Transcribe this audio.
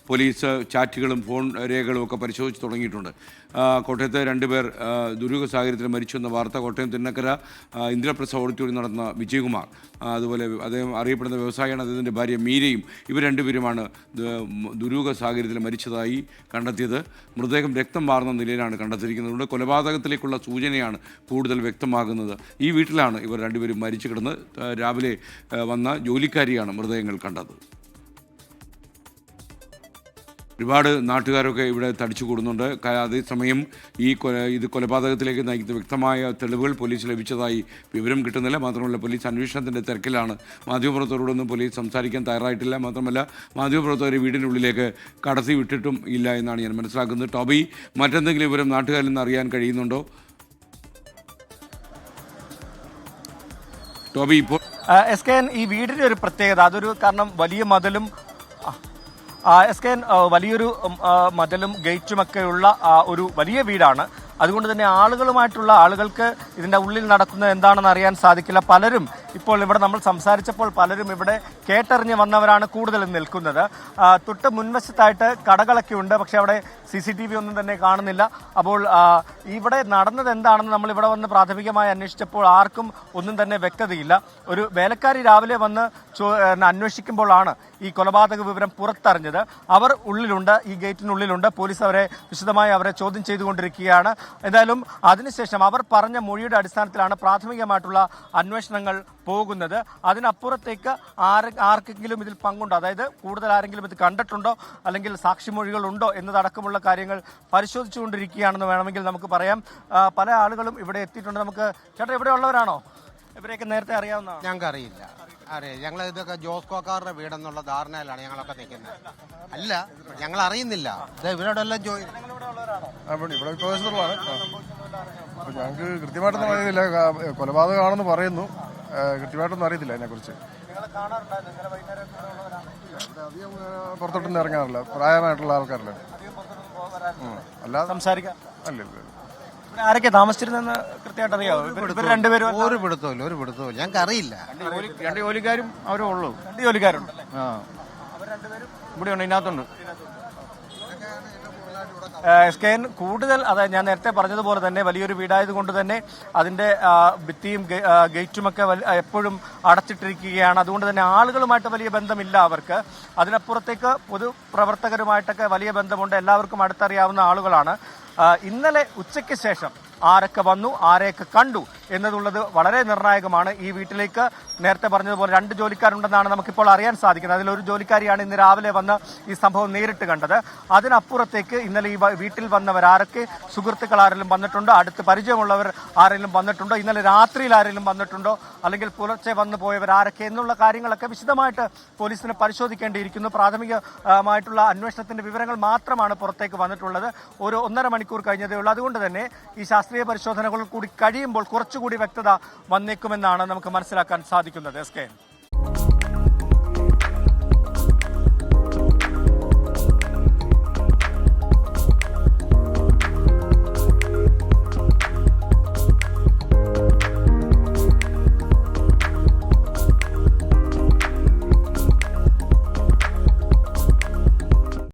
Police ചാറ്റുകളും phone രേഖകളും ഒക്കെ പരിശോധിച്ച് തുടങ്ങിയിട്ടുണ്ട്. കോട്ടയത്ത് 2 പേർ ദുരൂഹ സാഹചര്യത്തിൽ മരിച്ചെന്ന വാർത്ത. കോട്ടയം തിന്നക്കര ഇന്ദ്രപ്രസ്ഥ ഓഡിറ്റോറിയം നടന്ന വിജയകുമാർ, അതുപോലെ അദ്ദേഹം അറിയപ്പെടുന്ന വ്യവസായിയാണ്, അദ്ദേഹത്തിൻ്റെ ഭാര്യ മീരയും, ഇവർ 2 പേരുമാണ് ദുരൂഹ സാഹചര്യത്തിൽ മരിച്ചതായി കണ്ടെത്തിയത്. മൃതദേഹം രക്തം വാർന്ന നിലയിലാണ് കണ്ടെത്തിയിരിക്കുന്നത്. കൊലപാതകത്തിലേക്കുള്ള സൂചനയാണ് കൂടുതൽ വ്യക്തമാകുന്നത്. ഈ വീട്ടിലാണ് ഇവർ 2 പേരും മരിച്ചു കിടന്ന്. രാവിലെ വന്ന ജോലിക്കാരിയാണ് മൃതദേഹങ്ങൾ കണ്ടത്. ഒരുപാട് നാട്ടുകാരൊക്കെ ഇവിടെ തടിച്ചു കൂടുന്നുണ്ട്. അതേസമയം ഇത് കൊലപാതകത്തിലേക്ക് നയിക്കുന്ന വ്യക്തമായ തെളിവുകൾ പോലീസ് ലഭിച്ചതായി വിവരം കിട്ടുന്നില്ല. മാത്രമല്ല, പോലീസ് അന്വേഷണത്തിൻ്റെ തിരക്കിലാണ്. മാധ്യമപ്രവർത്തകരോടൊന്നും പോലീസ് സംസാരിക്കാൻ തയ്യാറായിട്ടില്ല. മാത്രമല്ല, മാധ്യമപ്രവർത്തകരെ വീടിനുള്ളിലേക്ക് കടത്തി വിട്ടിട്ടും ഇല്ല എന്നാണ് ഞാൻ മനസ്സിലാക്കുന്നത്. ടോബി, മറ്റെന്തെങ്കിലും വിവരം നാട്ടുകാരിൽ നിന്ന് അറിയാൻ കഴിയുന്നുണ്ടോ? ടോബി, ഇപ്പോൾ ഈ വീടിൻ്റെ ഒരു പ്രത്യേകത, അതൊരു കാരണം വലിയ മതിലും വലിയൊരു മതിലും ഗേറ്റുമൊക്കെയുള്ള ഒരു വലിയ വീടാണ്. അതുകൊണ്ട് തന്നെ ആളുകൾക്ക് ഇതിൻ്റെ ഉള്ളിൽ നടക്കുന്നത് എന്താണെന്ന് അറിയാൻ സാധിക്കില്ല. പലരും ഇപ്പോൾ ഇവിടെ നമ്മൾ സംസാരിച്ചപ്പോൾ പലരും ഇവിടെ കേട്ടറിഞ്ഞ് വന്നവരാണ് കൂടുതലും നിൽക്കുന്നത്. തൊട്ട് മുൻവശത്തായിട്ട് കടകളൊക്കെ ഉണ്ട്, പക്ഷെ അവിടെ CCTV ഒന്നും തന്നെ കാണുന്നില്ല. അപ്പോൾ ഇവിടെ നടന്നത് എന്താണെന്ന് നമ്മൾ ഇവിടെ വന്ന് പ്രാഥമികമായി അന്വേഷിച്ചപ്പോൾ ആർക്കും ഒന്നും തന്നെ വ്യക്തതയില്ല. ഒരു വേലക്കാരി രാവിലെ വന്ന് അന്വേഷിക്കുമ്പോഴാണ് ഈ കൊലപാതക വിവരം പുറത്തറിഞ്ഞത്. അവർ ഉള്ളിലുണ്ട്, ഈ ഗേറ്റിനുള്ളിലുണ്ട്. പോലീസ് വിശദമായി അവരെ ചോദ്യം ചെയ്തുകൊണ്ടിരിക്കുകയാണ്. എന്തായാലും അതിനുശേഷം അവർ പറഞ്ഞ മൊഴിയുടെ അടിസ്ഥാനത്തിലാണ് പ്രാഥമികമായിട്ടുള്ള അന്വേഷണങ്ങൾ പോകുന്നത്. അതിനപ്പുറത്തേക്ക് ആർക്കെങ്കിലും ഇതിൽ പങ്കുണ്ടോ, അതായത് കൂടുതൽ ആരെങ്കിലും ഇത് കണ്ടിട്ടുണ്ടോ, അല്ലെങ്കിൽ സാക്ഷിമൊഴികളുണ്ടോ എന്നതടക്കമുള്ള കാര്യങ്ങൾ പരിശോധിച്ചുകൊണ്ടിരിക്കുകയാണെന്ന് വേണമെങ്കിൽ നമുക്ക് പറയാം. പല ആളുകളും ഇവിടെ എത്തിയിട്ടുണ്ട്. നമുക്ക് ചേട്ടാ, ഇവിടെ ഉള്ളവരാണോ? ഇവരെയൊക്കെ നേരത്തെ അറിയാവുന്നതാണ്? ഞങ്ങൾക്ക് അറിയില്ല. ഞങ്ങൾ ഇതൊക്കെ ജോസ്കോക്കാരുടെ വീടെന്നുള്ള ധാരണയിലാണ് ഞങ്ങളൊക്കെ നിൽക്കുന്നത്. അല്ല, ഞങ്ങൾ അറിയുന്നില്ല. ഇവരോട് എല്ലാം ഇവിടെ പ്രൊഫസറുകളാണ്. ഞങ്ങൾക്ക് കൃത്യമായിട്ടൊന്നും അറിയില്ല. കൊലപാതകമാണെന്ന് പറയുന്നു. കൃത്യമായിട്ടൊന്നും അറിയത്തില്ല അതിനെക്കുറിച്ച്. അധികം പുറത്തോട്ടൊന്നും ഇറങ്ങാറില്ല. പ്രായമായിട്ടുള്ള ആൾക്കാരല്ലേ, അല്ലാതെ സംസാരിക്കാം. അല്ലല്ലോ. ആരൊക്കെ താമസിച്ചിരുന്നെന്ന് കൃത്യമായിട്ട് അറിയാമോ? രണ്ടുപേരും ഒരു പിടുത്തമില്ല. ഞങ്ങൾക്ക് അറിയില്ല. 2 ജോലിക്കാരും അവരേ ഉള്ളൂ. 2 ജോലിക്കാരുണ്ട്. ഇവിടെ ഉണ്ട്, ഇതിനകത്തുണ്ട്. കൂടുതൽ, അതായത് ഞാൻ നേരത്തെ പറഞ്ഞതുപോലെ തന്നെ വലിയൊരു വീടായതുകൊണ്ട് തന്നെ അതിന്റെ ഭിത്തിയും ഗേറ്റുമൊക്കെ എപ്പോഴും അടച്ചിട്ടിരിക്കുകയാണ്. അതുകൊണ്ട് തന്നെ ആളുകളുമായിട്ട് വലിയ ബന്ധമില്ല അവർക്ക്. അതിനപ്പുറത്തേക്ക് പൊതുപ്രവർത്തകരുമായിട്ടൊക്കെ വലിയ ബന്ധമുണ്ട്. എല്ലാവർക്കും അടുത്തറിയാവുന്ന ആളുകളാണ്. ഇന്നലെ ഉച്ചയ്ക്ക് ശേഷം ആരൊക്കെ വന്നു, ആരെയൊക്കെ കണ്ടു എന്നതുള്ളത് വളരെ നിർണായകമാണ്. ഈ വീട്ടിലേക്ക് നേരത്തെ പറഞ്ഞതുപോലെ 2 ജോലിക്കാരുണ്ടെന്നാണ് നമുക്കിപ്പോൾ അറിയാൻ സാധിക്കുന്നത്. അതിലൊരു ജോലിക്കാരിയാണ് ഇന്ന് രാവിലെ വന്ന് ഈ സംഭവം നേരിട്ട് കണ്ടത്. അതിനപ്പുറത്തേക്ക് ഇന്നലെ ഈ വീട്ടിൽ വന്നവർ ആരൊക്കെ, സുഹൃത്തുക്കൾ ആരെങ്കിലും വന്നിട്ടുണ്ടോ, അടുത്ത് പരിചയമുള്ളവർ ആരെങ്കിലും വന്നിട്ടുണ്ടോ, ഇന്നലെ രാത്രിയിൽ ആരെങ്കിലും വന്നിട്ടുണ്ടോ, അല്ലെങ്കിൽ പുലർച്ചെ വന്നു പോയവർ ആരൊക്കെ എന്നുള്ള കാര്യങ്ങളൊക്കെ വിശദമായിട്ട് പോലീസിന് പരിശോധിക്കേണ്ടിയിരിക്കുന്നു. പ്രാഥമികമായിട്ടുള്ള അന്വേഷണത്തിന്റെ വിവരങ്ങൾ മാത്രമാണ് പുറത്തേക്ക് വന്നിട്ടുള്ളത്. ഒരു 1.5 മണിക്കൂർ കഴിഞ്ഞതേ ഉള്ളൂ. അതുകൊണ്ട് തന്നെ ഈ ശാസ്ത്രീയ പരിശോധനകൾ കൂടി കഴിയുമ്പോൾ കുറച്ചുകൂടി വ്യക്തത വന്നേക്കുമെന്നാണ് നമുക്ക് മനസ്സിലാക്കാൻ സാധിക്കുന്നത്.